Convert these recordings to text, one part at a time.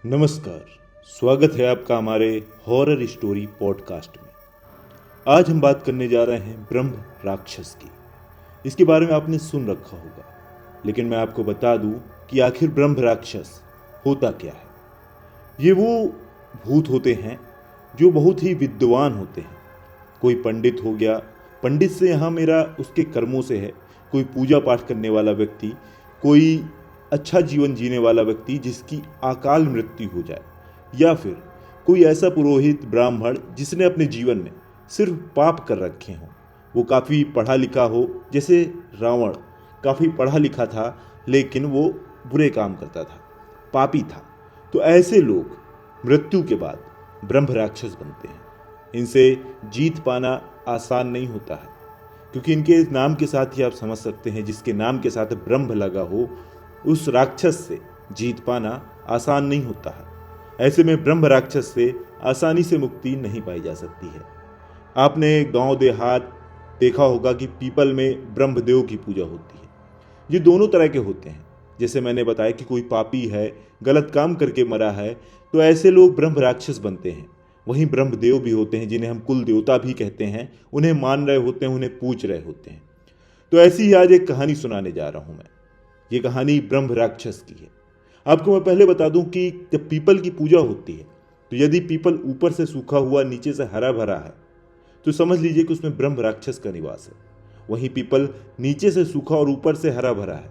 नमस्कार। स्वागत है आपका हमारे हॉरर स्टोरी पॉडकास्ट में। आज हम बात करने जा रहे हैं ब्रह्म राक्षस की। इसके बारे में आपने सुन रखा होगा, लेकिन मैं आपको बता दूं कि आखिर ब्रह्म राक्षस होता क्या है। ये वो भूत होते हैं जो बहुत ही विद्वान होते हैं। कोई पंडित हो गया, पंडित से यहाँ मेरा उसके कर्मों से है, कोई पूजा पाठ करने वाला व्यक्ति, कोई अच्छा जीवन जीने वाला व्यक्ति जिसकी अकाल मृत्यु हो जाए, या फिर कोई ऐसा पुरोहित ब्राह्मण जिसने अपने जीवन में सिर्फ पाप कर रखे हों। वो काफ़ी पढ़ा लिखा हो, जैसे रावण काफ़ी पढ़ा लिखा था लेकिन वो बुरे काम करता था, पापी था। तो ऐसे लोग मृत्यु के बाद ब्रह्म राक्षस बनते हैं। इनसे जीत पाना आसान नहीं होता है, क्योंकि इनके नाम के साथ ही आप समझ सकते हैं, जिसके नाम के साथ ब्रह्म लगा हो उस राक्षस से जीत पाना आसान नहीं होता है। ऐसे में ब्रह्म राक्षस से आसानी से मुक्ति नहीं पाई जा सकती है। आपने गांव देहात देखा होगा कि पीपल में ब्रह्मदेव की पूजा होती है। ये दोनों तरह के होते हैं। जैसे मैंने बताया कि कोई पापी है, गलत काम करके मरा है, तो ऐसे लोग ब्रह्म राक्षस बनते हैं। वहीं ब्रह्मदेव भी होते हैं, जिन्हें हम कुल देवता भी कहते हैं। उन्हें मान रहे होते हैं, उन्हें पूज रहे होते हैं। तो ऐसी ही आज एक कहानी सुनाने जा रहा हूं मैं। ये कहानी ब्रह्म राक्षस की है। आपको मैं पहले बता दूं कि जब पीपल की पूजा होती है, तो यदि पीपल ऊपर से सूखा हुआ, नीचे से हरा भरा है, तो समझ लीजिए कि उसमें ब्रह्म राक्षस का निवास है। वहीं पीपल नीचे से सूखा और ऊपर से हरा भरा है,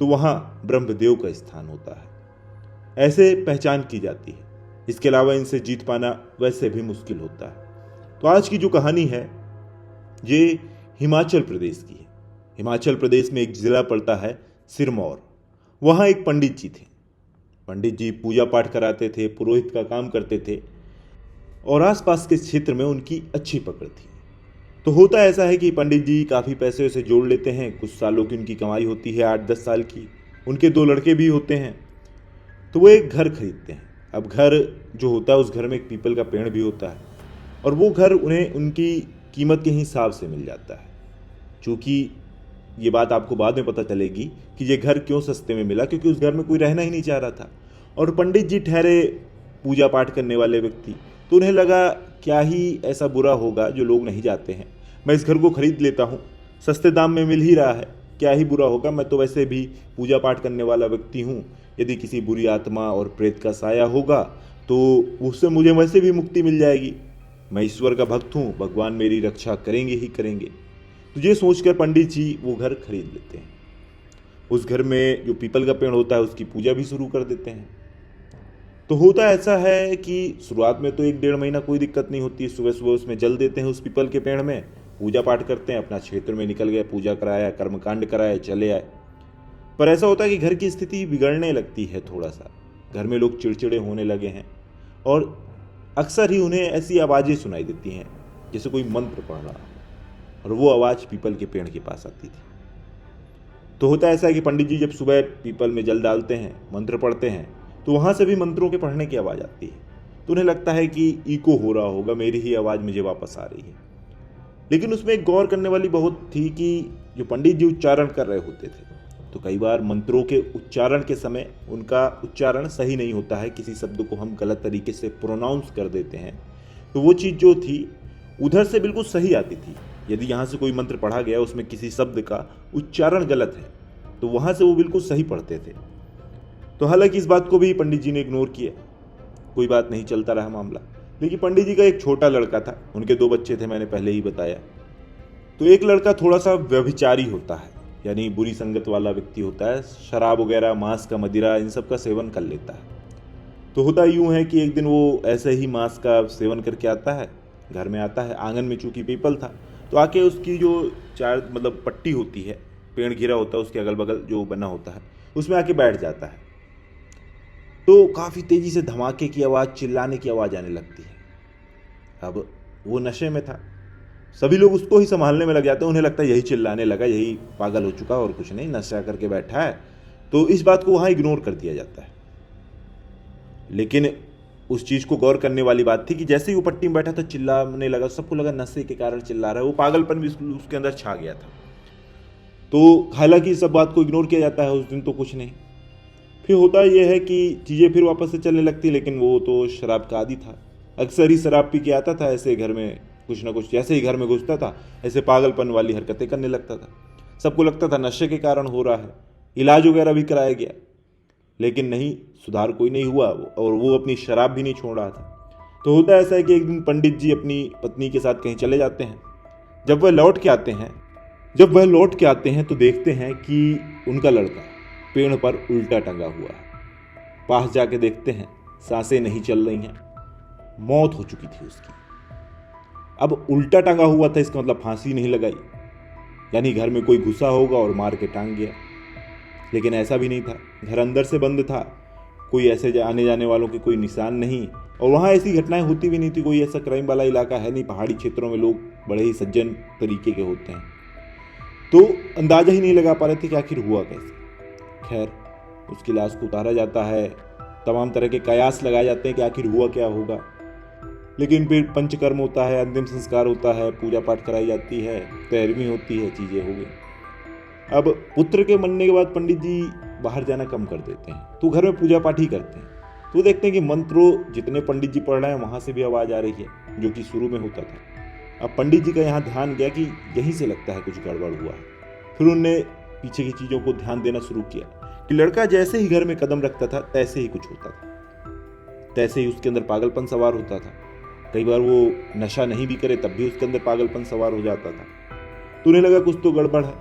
तो वहां ब्रह्मदेव का स्थान होता है। ऐसे पहचान की जाती है। इसके अलावा इनसे जीत पाना वैसे भी मुश्किल होता है। तो आज की जो कहानी है ये हिमाचल प्रदेश की है। हिमाचल प्रदेश में एक जिला पड़ता है सिरमौर। वहाँ एक पंडित जी थे। पंडित जी पूजा पाठ कराते थे, पुरोहित का काम करते थे, और आसपास के क्षेत्र में उनकी अच्छी पकड़ थी। तो होता ऐसा है कि पंडित जी काफ़ी पैसे उसे जोड़ लेते हैं। कुछ सालों की उनकी कमाई होती है, 8-10 साल की। उनके 2 लड़के भी होते हैं। तो वो एक घर खरीदते हैं। अब घर जो होता है, उस घर में एक पीपल का पेड़ भी होता है, और वो घर उन्हें उनकी कीमत के हिसाब से मिल जाता है। चूँकि ये बात आपको बाद में पता चलेगी कि ये घर क्यों सस्ते में मिला, क्योंकि उस घर में कोई रहना ही नहीं चाह रहा था। और पंडित जी ठहरे पूजा पाठ करने वाले व्यक्ति, तो उन्हें लगा क्या ही ऐसा बुरा होगा जो लोग नहीं जाते हैं, मैं इस घर को खरीद लेता हूँ, सस्ते दाम में मिल ही रहा है, क्या ही बुरा होगा, मैं तो वैसे भी पूजा पाठ करने वाला व्यक्ति हूँ। यदि किसी बुरी आत्मा और प्रेत का साया होगा तो उससे मुझे वैसे भी मुक्ति मिल जाएगी। मैं ईश्वर का भक्त हूँ, भगवान मेरी रक्षा करेंगे ही करेंगे। तो ये सोचकर पंडित जी वो घर खरीद लेते हैं। उस घर में जो पीपल का पेड़ होता है उसकी पूजा भी शुरू कर देते हैं। तो होता ऐसा है कि शुरुआत में तो 1-1.5 महीना कोई दिक्कत नहीं होती। सुबह सुबह उसमें जल देते हैं, उस पीपल के पेड़ में पूजा पाठ करते हैं, अपना क्षेत्र में निकल गए, पूजा कराया, कर्मकांड कराया, चले आए। पर ऐसा होता है कि घर की स्थिति बिगड़ने लगती है थोड़ा सा। घर में लोग चिड़चिड़े होने लगे हैं, और अक्सर ही उन्हें ऐसी आवाज़ें सुनाई देती हैं जैसे कोई मंत्र पढ़ रहा हो, और वो आवाज़ पीपल के पेड़ के पास आती थी। तो होता ऐसा है कि पंडित जी जब सुबह पीपल में जल डालते हैं, मंत्र पढ़ते हैं, तो वहाँ से भी मंत्रों के पढ़ने की आवाज़ आती है। तो उन्हें लगता है कि इको हो रहा होगा, मेरी ही आवाज़ मुझे वापस आ रही है। लेकिन उसमें एक गौर करने वाली बहुत थी कि जो पंडित जी उच्चारण कर रहे होते थे, तो कई बार मंत्रों के उच्चारण के समय उनका उच्चारण सही नहीं होता है, किसी शब्द को हम गलत तरीके से प्रोनाउंस कर देते हैं। तो वो चीज़ जो थी उधर से बिल्कुल सही आती थी। यदि यहाँ से कोई मंत्र पढ़ा गया, उसमें किसी शब्द का उच्चारण गलत है, तो वहाँ से वो बिल्कुल सही पढ़ते थे। तो हालांकि इस बात को भी पंडित जी ने इग्नोर किया, कोई बात नहीं, चलता रहा मामला। लेकिन पंडित जी का एक छोटा लड़का था, उनके 2 बच्चे थे, मैंने पहले ही बताया। तो एक लड़का थोड़ा सा व्यभिचारी होता है, यानी बुरी संगत वाला व्यक्ति होता है, शराब वगैरह, मांस का, मदिरा, इन सब का सेवन कर लेता है। तो होता यूँ है कि एक दिन वो ऐसे ही मांस का सेवन करके आता है, घर में आता है। आंगन में चूँकि पीपल था, तो आके उसकी जो चार मतलब पट्टी होती है, पेड़ घिरा होता है, उसके अगल बगल जो बना होता है, उसमें आके बैठ जाता है। तो काफ़ी तेज़ी से धमाके की आवाज़, चिल्लाने की आवाज़ आने लगती है। अब वो नशे में था, सभी लोग उसको ही संभालने में लग जाते हैं। उन्हें लगता है यही चिल्लाने लगा, यही पागल हो चुका, और कुछ नहीं, नशा करके बैठा है। तो इस बात को वहाँ इग्नोर कर दिया जाता है। लेकिन उस चीज़ को गौर करने वाली बात थी कि जैसे ही वो पट्टी में बैठा था, चिल्लाने लगा, सबको लगा नशे के कारण चिल्ला रहा है। वो पागलपन भी उसके अंदर छा गया था। तो हालांकि सब बात को इग्नोर किया जाता है। उस दिन तो कुछ नहीं। फिर होता यह है कि चीज़ें फिर वापस से चलने लगती, लेकिन वो तो शराब का आदी था। अक्सर ही शराब पी के आता था, ऐसे घर में कुछ ना कुछ, जैसे ही घर में घुसता था ऐसे पागलपन वाली हरकतें करने लगता था। सबको लगता था नशे के कारण हो रहा है, इलाज वगैरह भी कराया गया, लेकिन नहीं, सुधार कोई नहीं हुआ और वो अपनी शराब भी नहीं छोड़ रहा था। तो होता ऐसा है कि एक दिन पंडित जी अपनी पत्नी के साथ कहीं चले जाते हैं। जब वह लौट के आते हैं तो देखते हैं कि उनका लड़का पेड़ पर उल्टा टंगा हुआ है। पास जाके देखते हैं, सांसें नहीं चल रही हैं, मौत हो चुकी थी उसकी। अब उल्टा टंगा हुआ था, इसका मतलब फांसी नहीं लगाई, यानी घर में कोई घुसा होगा और मार के टांग गया। लेकिन ऐसा भी नहीं था, घर अंदर से बंद था, कोई ऐसे आने जाने वालों के कोई निशान नहीं, और वहाँ ऐसी घटनाएं होती भी नहीं थी। कोई ऐसा क्राइम वाला इलाका है नहीं, पहाड़ी क्षेत्रों में लोग बड़े ही सज्जन तरीके के होते हैं। तो अंदाजा ही नहीं लगा पा रहे थे कि आखिर हुआ कैसे। खैर, उसकी लाश को उतारा जाता है, तमाम तरह के कयास लगाए जाते हैं कि आखिर हुआ क्या होगा। लेकिन फिर पंचकर्म होता है, अंतिम संस्कार होता है, पूजा पाठ कराई जाती है, तैरवी होती है, चीज़ें हो गई। अब पुत्र के मरने के बाद पंडित जी बाहर जाना कम कर देते हैं, तो घर में पूजा पाठ ही करते हैं। तो देखते हैं कि मंत्रों जितने पंडित जी पढ़ रहे हैं वहाँ से भी आवाज़ आ रही है, जो कि शुरू में होता था। अब पंडित जी का यहाँ ध्यान गया कि यहीं से लगता है कुछ गड़बड़ हुआ है। फिर उनने पीछे की चीज़ों को ध्यान देना शुरू किया कि लड़का जैसे ही घर में कदम रखता था तैसे ही कुछ होता था, तैसे ही उसके अंदर पागलपन सवार होता था। कई बार वो नशा नहीं भी करे तब भी उसके अंदर पागलपन सवार हो जाता था। तो उन्हें लगा कुछ तो गड़बड़ है,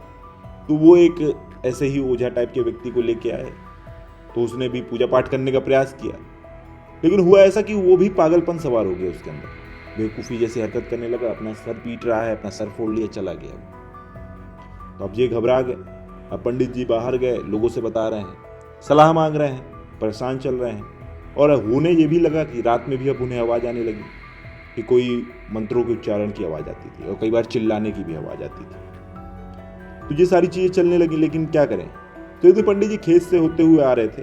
तो वो एक ऐसे ही ओझा टाइप के व्यक्ति को लेके आए। तो उसने भी पूजा पाठ करने का प्रयास किया, लेकिन हुआ ऐसा कि वो भी पागलपन सवार हो गया उसके अंदर, बेवकूफ़ी जैसी हरकत करने लगा, अपना सर पीट रहा है, अपना सर फोड़ लिया, चला गया। तो अब ये घबरा गए। अब पंडित जी बाहर गए, लोगों से बता रहे हैं, सलाह मांग रहे हैं, परेशान चल रहे हैं। और उन्हें ये भी लगा कि रात में भी अब उन्हें आवाज़ आने लगी कि कोई मंत्रों के उच्चारण की आवाज़ आती थी और कई बार चिल्लाने की भी आवाज़ आती थी। तो ये सारी चीज़ें चलने लगी, लेकिन क्या करें। तो यदि पंडित जी खेत से होते हुए आ रहे थे,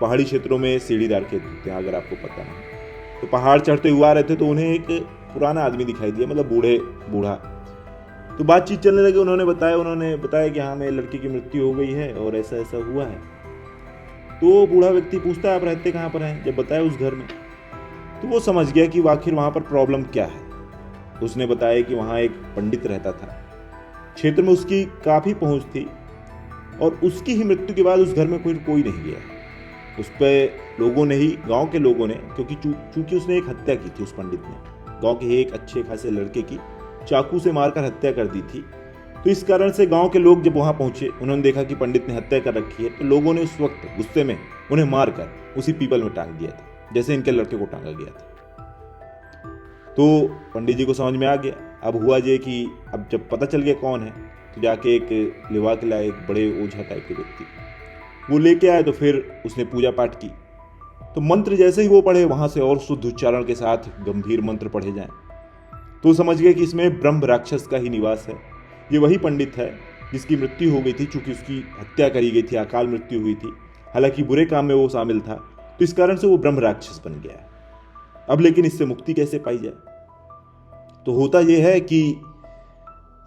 पहाड़ी क्षेत्रों में सीढ़ीदार खेत होते हैं अगर आपको पता है, तो पहाड़ चढ़ते हुए आ रहे थे तो उन्हें एक पुराना आदमी दिखाई दिया, मतलब बूढ़ा। तो बातचीत चलने लगी। उन्होंने बताया कि हाँ, मेरे लड़की की मृत्यु हो गई है और ऐसा ऐसा हुआ है। तो बूढ़ा व्यक्ति पूछता है, आप रहते कहाँ पर हैं? जब बताया उस घर में, तो वो समझ गया कि आखिर वहाँ पर प्रॉब्लम क्या है। उसने बताया कि वहाँ एक पंडित रहता था, क्षेत्र में उसकी काफ़ी पहुँच थी, और उसकी ही मृत्यु के बाद उस घर में कोई नहीं गया। उस पर लोगों ने ही, गांव के लोगों ने, क्योंकि चूंकि उसने एक हत्या की थी, उस पंडित ने गांव के एक अच्छे खासे लड़के की चाकू से मारकर हत्या कर दी थी। तो इस कारण से गांव के लोग जब वहां पहुंचे, उन्होंने देखा कि पंडित ने हत्या कर रखी है, तो लोगों ने उस वक्त गुस्से में उन्हें मारकर उसी पीपल में टांग दिया था, जैसे इनके लड़के को टांगा गया था। तो पंडित जी को समझ में आ गया। अब हुआ ये कि अब जब पता चल गया कौन है, तो जाके एक लिवा के लाए, एक बड़े ओझा टाइप के व्यक्ति वो लेके आए। तो फिर उसने पूजा पाठ की। तो मंत्र जैसे ही वो पढ़े, वहां से और शुद्ध उच्चारण के साथ गंभीर मंत्र पढ़े जाएं, तो समझ गए कि इसमें ब्रह्म राक्षस का ही निवास है। ये वही पंडित है जिसकी मृत्यु हो गई थी, चूंकि उसकी हत्या करी गई थी, अकाल मृत्यु हुई थी। हालांकि बुरे काम में वो शामिल था, तो इस कारण से वो ब्रह्म राक्षस बन गया है। अब लेकिन इससे मुक्ति कैसे पाई जाए? तो होता यह है कि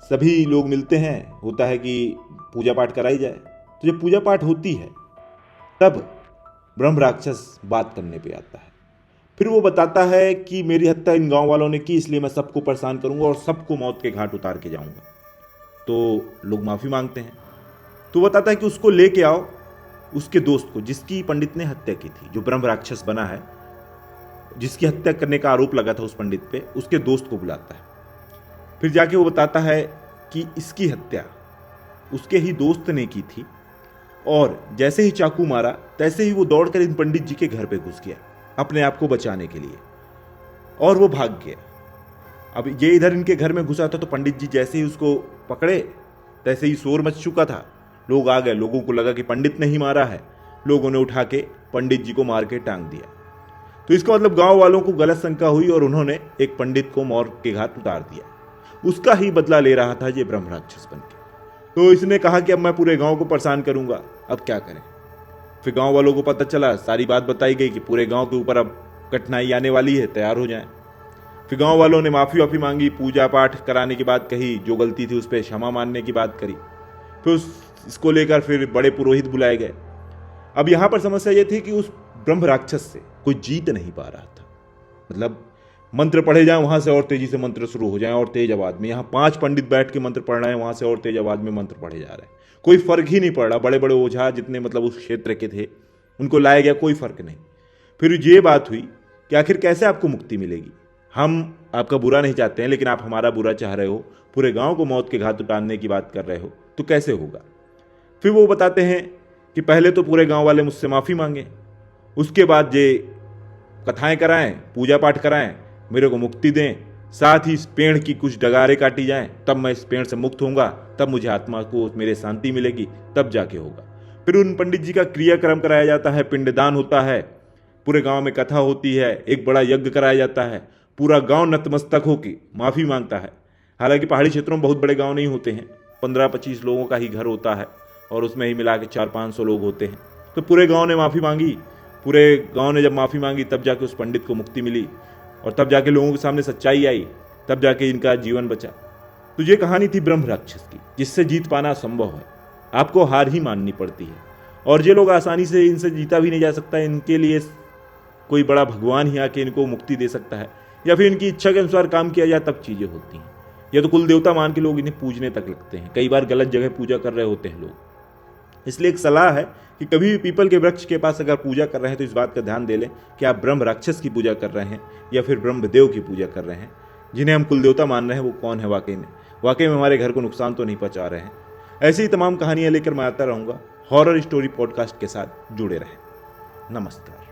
सभी लोग मिलते हैं, होता है कि पूजा पाठ कराई जाए। तो जब पूजा पाठ होती है तब ब्रह्म राक्षस बात करने पे आता है। फिर वो बताता है कि मेरी हत्या इन गांव वालों ने की, इसलिए मैं सबको परेशान करूंगा और सबको मौत के घाट उतार के जाऊंगा। तो लोग माफ़ी मांगते हैं। तो बताता है कि उसको लेके आओ, उसके दोस्त को, जिसकी पंडित ने हत्या की थी, जो ब्रह्म राक्षस बना है, जिसकी हत्या करने का आरोप लगा था उस पंडित पे, उसके दोस्त को बुलाता है। फिर जाके वो बताता है कि इसकी हत्या उसके ही दोस्त ने की थी, और जैसे ही चाकू मारा तैसे ही वो दौड़कर इन पंडित जी के घर पे घुस गया अपने आप को बचाने के लिए, और वो भाग गया। अब ये इधर इनके घर में घुसा था, तो पंडित जी जैसे ही उसको पकड़े तैसे ही शोर मच चुका था। लोग आ गए, लोगों को लगा कि पंडित ने ही मारा है। लोगों ने उठा के पंडित जी को मार के टांग दिया। तो इसका मतलब गांव वालों को गलत शंका हुई और उन्होंने एक पंडित को मौत के घाट उतार दिया। उसका ही बदला ले रहा था ये ब्रह्म राक्षस बन के। तो इसने कहा कि अब मैं पूरे गांव को परेशान करूंगा, अब क्या करें। फिर गांव वालों को पता चला, सारी बात बताई गई कि पूरे गांव के ऊपर अब कठिनाई आने वाली है, तैयार हो जाएं। फिर गांव वालों ने माफ़ी मांगी, पूजा पाठ कराने की बात कही, जो गलती थी उस पर क्षमा मानने की बात करी। फिर इसको लेकर फिर बड़े पुरोहित बुलाए गए। अब यहाँ पर समस्या ये थी कि उस ब्रह्म राक्षस से कोई जीत नहीं पा रहा था। मतलब मंत्र पढ़े जाएं वहां से और तेजी से मंत्र शुरू हो जाएं और तेज आवाज में, यहाँ 5 पंडित बैठ के मंत्र पढ़ रहे हैं, वहां से और तेज आवाज में मंत्र पढ़े जा रहे हैं, कोई फर्क ही नहीं पड़ रहा। बड़े बड़े ओझा जितने मतलब उस क्षेत्र के थे उनको लाया गया, कोई फर्क नहीं। फिर ये बात हुई कि आखिर कैसे आपको मुक्ति मिलेगी, हम आपका बुरा नहीं चाहते हैं लेकिन आप हमारा बुरा चाह रहे हो, पूरे गांव को मौत के घाट उतारने की बात कर रहे हो, तो कैसे होगा। फिर वो बताते हैं कि पहले तो पूरे गांव वाले मुझसे माफ़ी मांगे, उसके बाद ये कथाएं कराएं, पूजा पाठ कराएं, मेरे को मुक्ति दें, साथ ही इस पेड़ की कुछ डगारें काटी जाएं, तब मैं इस पेड़ से मुक्त होऊंगा, तब मुझे आत्मा को मेरे शांति मिलेगी, तब जाके होगा। फिर उन पंडित जी का क्रियाक्रम कराया जाता है, पिंडदान होता है, पूरे गांव में कथा होती है, एक बड़ा यज्ञ कराया जाता है, पूरा गांव नतमस्तक होकर माफ़ी मांगता है। हालांकि पहाड़ी क्षेत्रों में बहुत बड़े गांव नहीं होते हैं, 15-25 लोगों का ही घर होता है और उसमें ही मिला के 400-500 लोग होते हैं। तो पूरे गांव ने माफ़ी मांगी, पूरे गांव ने जब माफ़ी मांगी तब जाके उस पंडित को मुक्ति मिली और तब जाके लोगों के सामने सच्चाई आई, तब जाके इनका जीवन बचा। तो ये कहानी थी ब्रह्म राक्षस की, जिससे जीत पाना असंभव है, आपको हार ही माननी पड़ती है। और ये लोग आसानी से इनसे जीता भी नहीं जा सकता, इनके लिए कोई बड़ा भगवान ही आके इनको मुक्ति दे सकता है या फिर इनकी इच्छा के अनुसार काम किया जाए तब चीज़ें होती हैं। या तो कुल देवता मान के लोग इन्हें पूजने तक लगते हैं, कई बार गलत जगह पूजा कर रहे होते हैं लोग। इसलिए एक सलाह है कि कभी भी पीपल के वृक्ष के पास अगर पूजा कर रहे हैं तो इस बात का ध्यान दे लें कि आप ब्रह्म राक्षस की पूजा कर रहे हैं या फिर ब्रह्मदेव की पूजा कर रहे हैं। जिन्हें हम कुल देवता मान रहे हैं वो कौन है वाकई में हमारे घर को नुकसान तो नहीं पहुंचा रहे हैं। ऐसी ही तमाम कहानियां लेकर मैं आता रहूंगा। हॉरर स्टोरी पॉडकास्ट के साथ जुड़े रहें। नमस्कार।